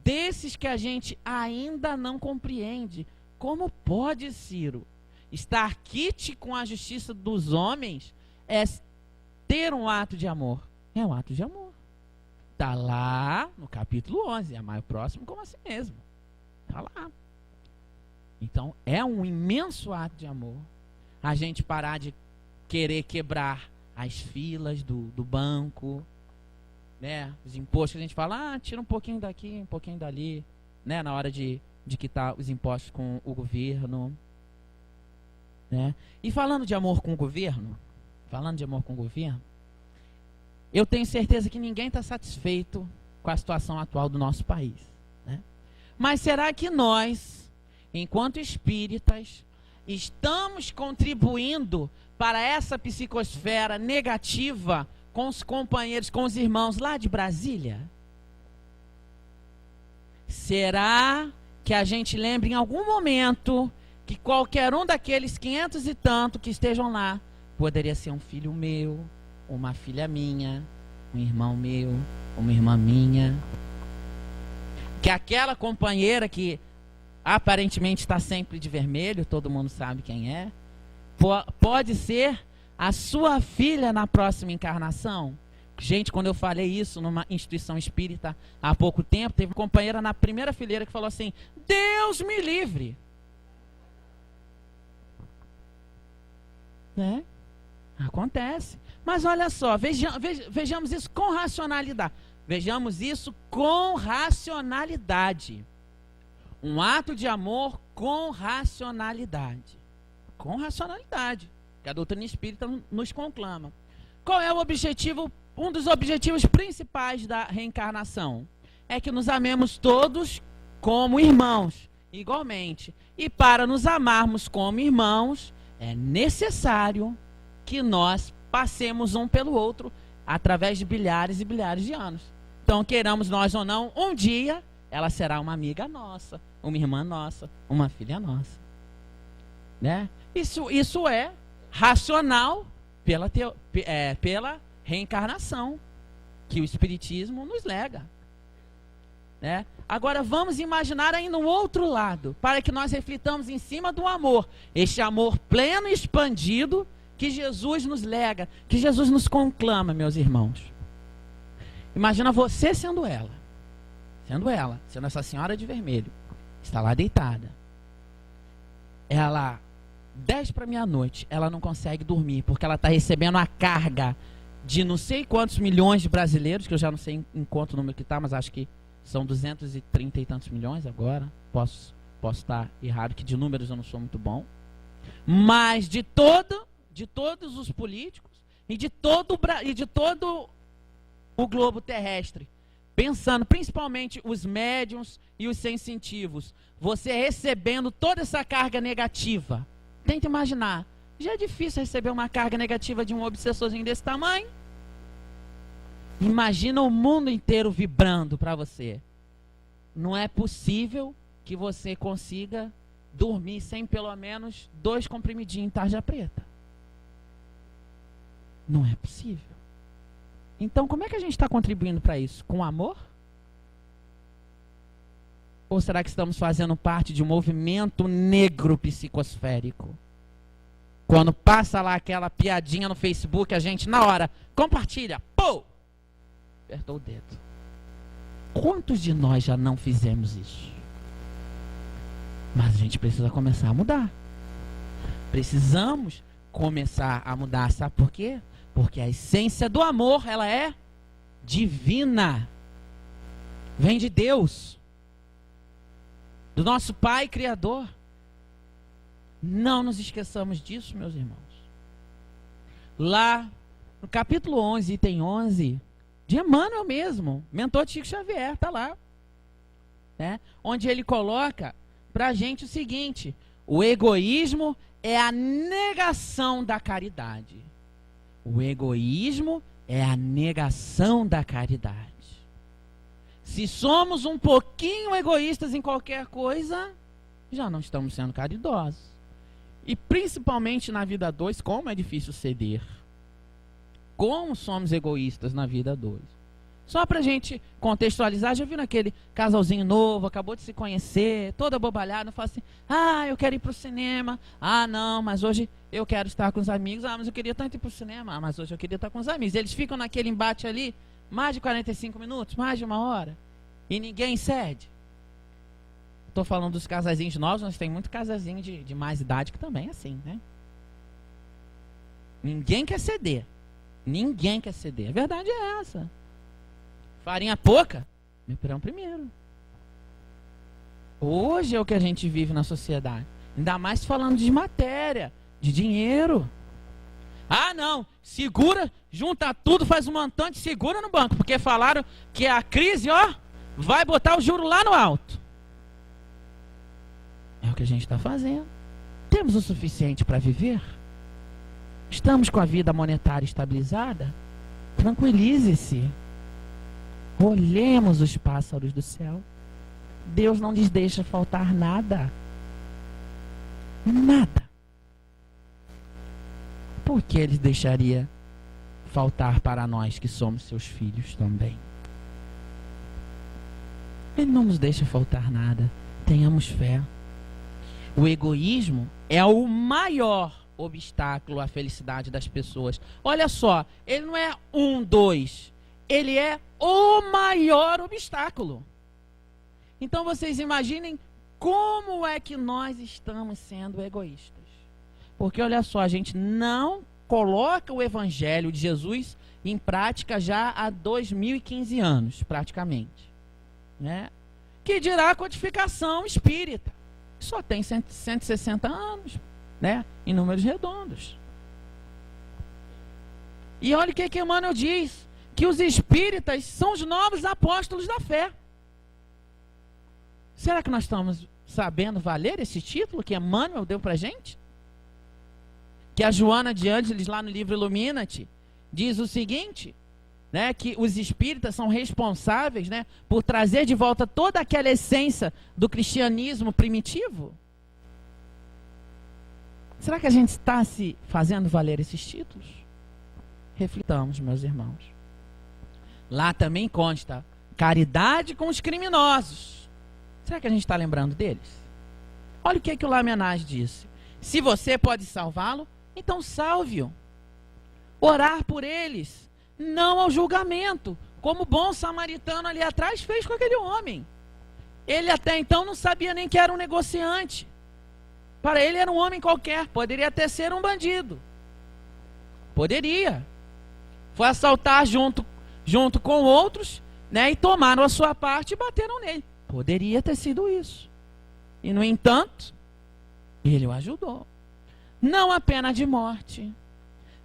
Speaker 2: desses que a gente ainda não compreende. Como pode, Ciro, estar quite com a justiça dos homens é ter um ato de amor? É um ato de amor. Está lá no capítulo 11, amar o próximo como a si mesmo. Está lá. Então, é um imenso ato de amor. A gente parar de querer quebrar as filas do banco, né? Os impostos que a gente fala, tira um pouquinho daqui, um pouquinho dali, né? Na hora de quitar os impostos com o governo, né? E falando de amor com o governo, eu tenho certeza que ninguém está satisfeito com a situação atual do nosso país, né? Mas será que nós, enquanto espíritas, estamos contribuindo para essa psicosfera negativa com os companheiros, com os irmãos lá de Brasília? Será que a gente lembra em algum momento que qualquer um daqueles 500 e tanto que estejam lá poderia ser um filho meu, uma filha minha, um irmão meu, uma irmã minha? Que aquela companheira que aparentemente está sempre de vermelho, todo mundo sabe quem é, pode ser a sua filha na próxima encarnação? Gente, quando eu falei isso numa instituição espírita há pouco tempo, teve uma companheira na primeira fileira que falou assim: Deus me livre. Né? Acontece. Mas olha só, vejamos isso com racionalidade. Vejamos isso com racionalidade. Um ato de amor com racionalidade. Com racionalidade. Que a doutrina espírita nos conclama. Qual é o objetivo? Um dos objetivos principais da reencarnação é que nos amemos todos como irmãos, igualmente. E para nos amarmos como irmãos, é necessário que nós passemos um pelo outro através de bilhares e bilhares de anos. Então, queiramos nós ou não, um dia ela será uma amiga nossa, uma irmã nossa, uma filha nossa. Né? Isso é racional pela reencarnação que o Espiritismo nos lega. Né? Agora vamos imaginar aí no outro lado, para que nós reflitamos em cima do amor, este amor pleno e expandido que Jesus nos lega, que Jesus nos conclama, meus irmãos. Imagina você sendo sendo essa senhora de vermelho, está lá deitada. Ela, 10 para meia-noite, ela não consegue dormir, porque ela está recebendo a carga de não sei quantos milhões de brasileiros, que eu já não sei em quanto número que está, mas acho que são 230 e tantos milhões agora. Posso estar errado, que de números eu não sou muito bom. Mas de todos os políticos e de todo o globo terrestre, pensando principalmente os médiuns e os sensitivos, você recebendo toda essa carga negativa. Tenta imaginar, já é difícil receber uma carga negativa de um obsessorzinho desse tamanho. Imagina o mundo inteiro vibrando para você. Não é possível que você consiga dormir sem pelo menos 2 comprimidinhos em tarja preta. Não é possível. Então, como é que a gente está contribuindo para isso? Com amor? Ou será que estamos fazendo parte de um movimento negro psicosférico? Quando passa lá aquela piadinha no Facebook, a gente, na hora, compartilha. Pô! Apertou o dedo. Quantos de nós já não fizemos isso? Mas a gente precisa começar a mudar. Precisamos começar a mudar. Sabe por quê? Porque a essência do amor, ela é divina. Vem de Deus. Do nosso Pai Criador. Não nos esqueçamos disso, meus irmãos. Lá, no capítulo 11, item 11, de Emmanuel mesmo, mentor de Chico Xavier, está lá. Né? Onde ele coloca para a gente o seguinte: o egoísmo é a negação da caridade. O egoísmo é a negação da caridade. Se somos um pouquinho egoístas em qualquer coisa, já não estamos sendo caridosos. E principalmente na vida 2, como é difícil ceder. Como somos egoístas na vida 2. Só pra gente contextualizar, já viu naquele casalzinho novo, acabou de se conhecer, toda bobalhada, fala assim: ah, eu quero ir pro cinema. Ah, não, mas hoje eu quero estar com os amigos. Ah, mas eu queria tanto ir pro cinema. Ah, mas hoje eu queria estar com os amigos. Eles ficam naquele embate ali, mais de 45 minutos, mais de 1 hora, e ninguém cede. Estou falando dos casazinhos novos, mas tem muito casazinho de mais idade que também é assim, né? Ninguém quer ceder. Ninguém quer ceder. A verdade é essa. Farinha pouca, meu pirão primeiro. Hoje é o que a gente vive na sociedade. Ainda mais falando de matéria, de dinheiro. Ah, não, segura, junta tudo, faz um montante, segura no banco. Porque falaram que a crise, ó, vai botar o juro lá no alto. É o que a gente está fazendo. Temos o suficiente para viver? Estamos com a vida monetária estabilizada? Tranquilize-se. Olhemos os pássaros do céu. Deus não lhes deixa faltar nada. Nada. Por que Ele deixaria faltar para nós que somos seus filhos também? Ele não nos deixa faltar nada. Tenhamos fé. O egoísmo é o maior obstáculo à felicidade das pessoas. Olha só, ele não é 1, 2. Ele é o maior obstáculo. Então vocês imaginem como é que nós estamos sendo egoístas. Porque olha só, a gente não coloca o evangelho de Jesus em prática já há 2015 anos, praticamente. Né? Que dirá a codificação espírita. Só tem 160 anos, né? Em números redondos. E olha o que Emmanuel diz, que os espíritas são os novos apóstolos da fé. Será que nós estamos sabendo valer esse título que Emmanuel deu pra gente? Que a Joana de Ângeles, lá no livro Ilumina-te, diz o seguinte, né, que os espíritas são responsáveis, né, por trazer de volta toda aquela essência do cristianismo primitivo. Será que a gente está se fazendo valer esses títulos? Reflitamos, meus irmãos. Lá também consta caridade com os criminosos. Será que a gente está lembrando deles? Olha o que o Lamennais disse. Se você pode salvá-lo, então salve-o. Orar por eles, não ao julgamento, como o bom samaritano ali atrás fez com aquele homem. Ele até então não sabia nem que era um negociante. Para ele era um homem qualquer, poderia até ser um bandido. Poderia. Foi assaltar junto com outros, né, e tomaram a sua parte e bateram nele. Poderia ter sido isso. E no entanto, ele o ajudou. Não a pena de morte.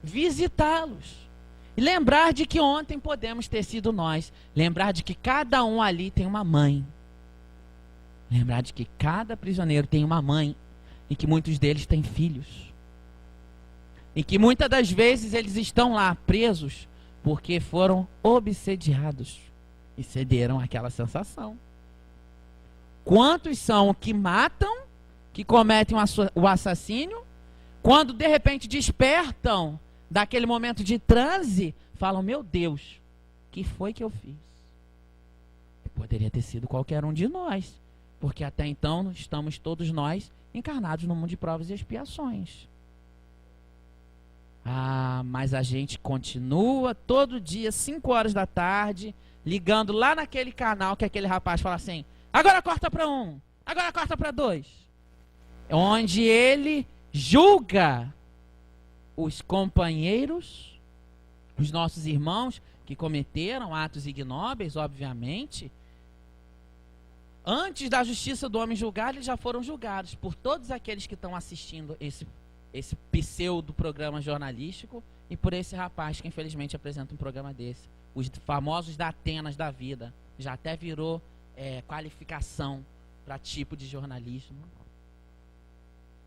Speaker 2: Visitá-los. E lembrar de que ontem podemos ter sido nós. Lembrar de que cada um ali tem uma mãe. Lembrar de que cada prisioneiro tem uma mãe. E que muitos deles têm filhos. E que muitas das vezes eles estão lá presos porque foram obsediados. E cederam àquela sensação. Quantos são que matam, que cometem o assassínio, quando de repente despertam daquele momento de transe, falam, meu Deus, o que foi que eu fiz? Poderia ter sido qualquer um de nós, porque até então estamos todos nós encarnados no mundo de provas e expiações. Ah, mas a gente continua todo dia, 5 horas da tarde, ligando lá naquele canal que aquele rapaz fala assim, agora corta para 1, agora corta para 2. Onde ele julga os companheiros, os nossos irmãos que cometeram atos ignóbeis, obviamente, antes da justiça do homem julgar, eles já foram julgados por todos aqueles que estão assistindo esse pseudo programa jornalístico e por esse rapaz que infelizmente apresenta um programa desse. Os famosos da Atenas da vida. Já até virou qualificação para tipo de jornalismo.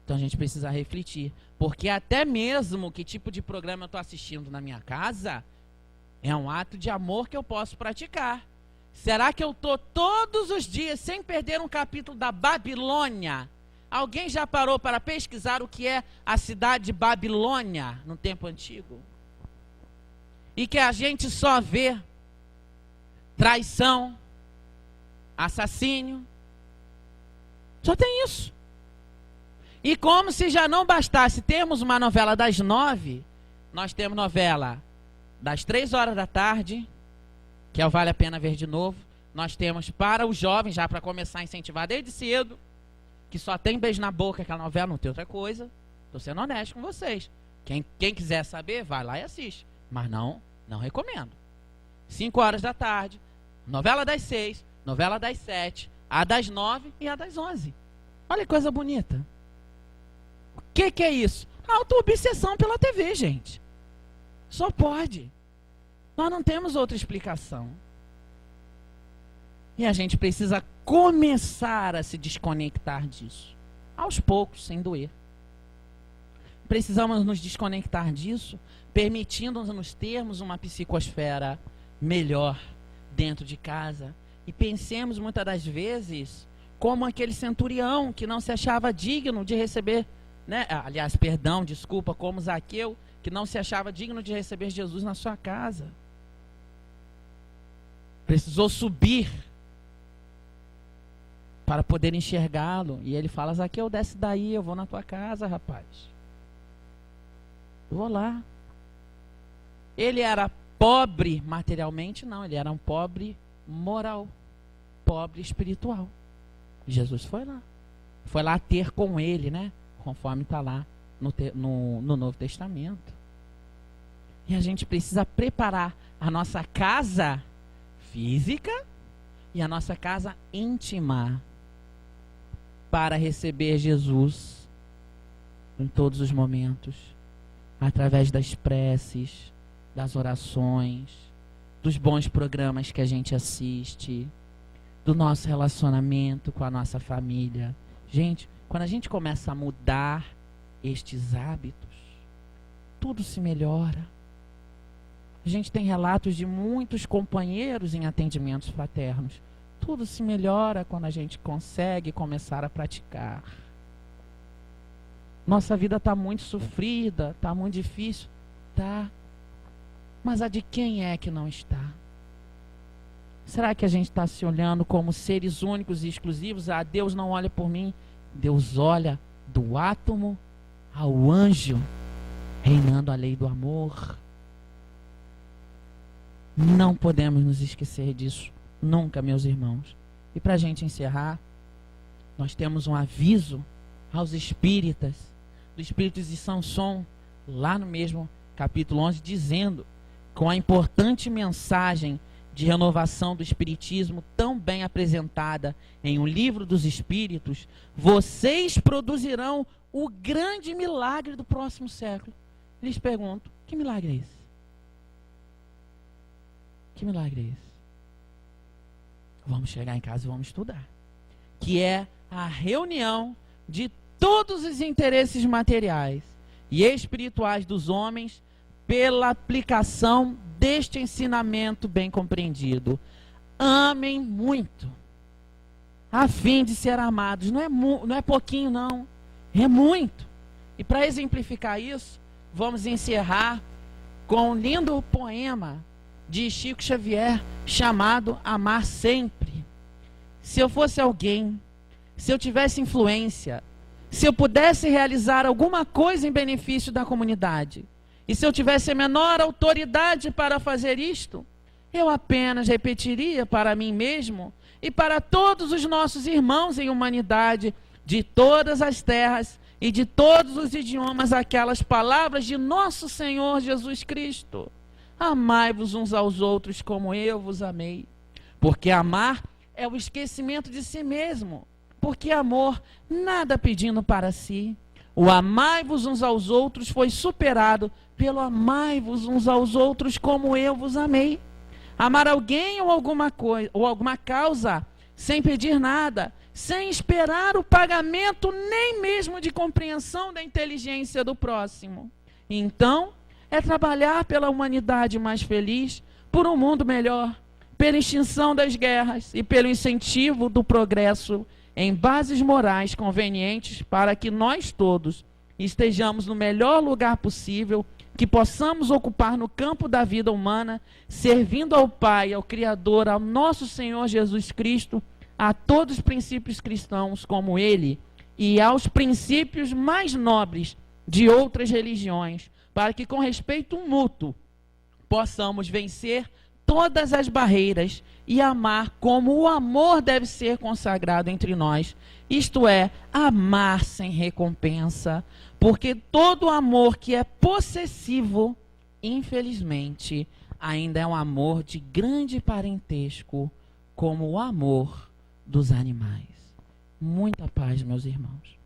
Speaker 2: Então a gente precisa refletir. Porque até mesmo que tipo de programa eu estou assistindo na minha casa, é um ato de amor que eu posso praticar. Será que eu estou todos os dias sem perder um capítulo da Babilônia? Alguém já parou para pesquisar o que é a cidade de Babilônia no tempo antigo? E que a gente só vê traição, assassínio. Só tem isso. E como se já não bastasse termos uma novela das 9, nós temos novela das 3 horas da tarde, que é o Vale a Pena Ver de Novo. Nós temos para os jovens, já para começar a incentivar desde cedo, que só tem beijo na boca, aquela novela, não tem outra coisa. Estou sendo honesto com vocês. Quem quiser saber, vai lá e assiste. Mas não recomendo. 5 horas da tarde, novela das 6, novela das 7, a das 9 e a das 11. Olha que coisa bonita. O que é isso? Auto-obsessão pela TV, gente. Só pode. Nós não temos outra explicação. E a gente precisa começar a se desconectar disso. Aos poucos, sem doer. precisamos nos desconectar disso, permitindo-nos termos uma psicosfera melhor dentro de casa. E pensemos muitas das vezes como aquele centurião que não se achava digno de receber, né? Aliás, perdão, desculpa, como Zaqueu, que não se achava digno de receber Jesus na sua casa. Precisou subir para poder enxergá-lo. E ele fala: Zaqueu, desce daí, eu vou na tua casa, rapaz. Eu vou lá. Ele era pobre materialmente? Não, ele era um pobre moral, pobre espiritual. Jesus foi lá ter com ele, né? Conforme está lá no Novo Testamento. E a gente precisa preparar a nossa casa física e a nossa casa íntima para receber Jesus em todos os momentos, através das preces, das orações, dos bons programas que a gente assiste, do nosso relacionamento com a nossa família. Gente, quando a gente começa a mudar estes hábitos, tudo se melhora. A gente tem relatos de muitos companheiros em atendimentos fraternos. Tudo se melhora quando a gente consegue começar a praticar. Nossa vida está muito sofrida, está muito difícil. Tá. Mas a de quem é que não está? Será que a gente está se olhando como seres únicos e exclusivos? Ah, Deus não olha por mim. Deus olha do átomo ao anjo, reinando a lei do amor. Não podemos nos esquecer disso nunca, meus irmãos. E para a gente encerrar, nós temos um aviso aos espíritas, do Espírito de Sanson, lá no mesmo capítulo 11, dizendo, com a importante mensagem de renovação do Espiritismo tão bem apresentada em O Livro dos Espíritos: vocês produzirão o grande milagre do próximo século. Eles perguntam: que milagre é esse? Que milagre é esse? Vamos chegar em casa e vamos estudar. Que é a reunião de todos os interesses materiais e espirituais dos homens pela aplicação deste ensinamento bem compreendido. Amem muito, a fim de ser amados. Não é pouquinho, não. É muito. E para exemplificar isso, vamos encerrar com um lindo poema de Chico Xavier, chamado Amar Sempre. Se eu fosse alguém, se eu tivesse influência, se eu pudesse realizar alguma coisa em benefício da comunidade, e se eu tivesse a menor autoridade para fazer isto, eu apenas repetiria para mim mesmo e para todos os nossos irmãos em humanidade, de todas as terras e de todos os idiomas, aquelas palavras de nosso Senhor Jesus Cristo: amai-vos uns aos outros como eu vos amei. Porque amar é o esquecimento de si mesmo. Porque amor, nada pedindo para si. O amai-vos uns aos outros foi superado pelo amai-vos uns aos outros como eu vos amei. Amar alguém ou alguma coisa ou alguma causa sem pedir nada, sem esperar o pagamento nem mesmo de compreensão da inteligência do próximo. Então, é trabalhar pela humanidade mais feliz, por um mundo melhor, pela extinção das guerras e pelo incentivo do progresso em bases morais convenientes para que nós todos estejamos no melhor lugar possível, que possamos ocupar no campo da vida humana, servindo ao Pai, ao Criador, ao nosso Senhor Jesus Cristo, a todos os princípios cristãos como Ele e aos princípios mais nobres de outras religiões, para que com respeito mútuo possamos vencer todas as barreiras e amar como o amor deve ser consagrado entre nós, isto é, amar sem recompensa, porque todo amor que é possessivo, infelizmente, ainda é um amor de grande parentesco, como o amor dos animais. Muita paz, meus irmãos.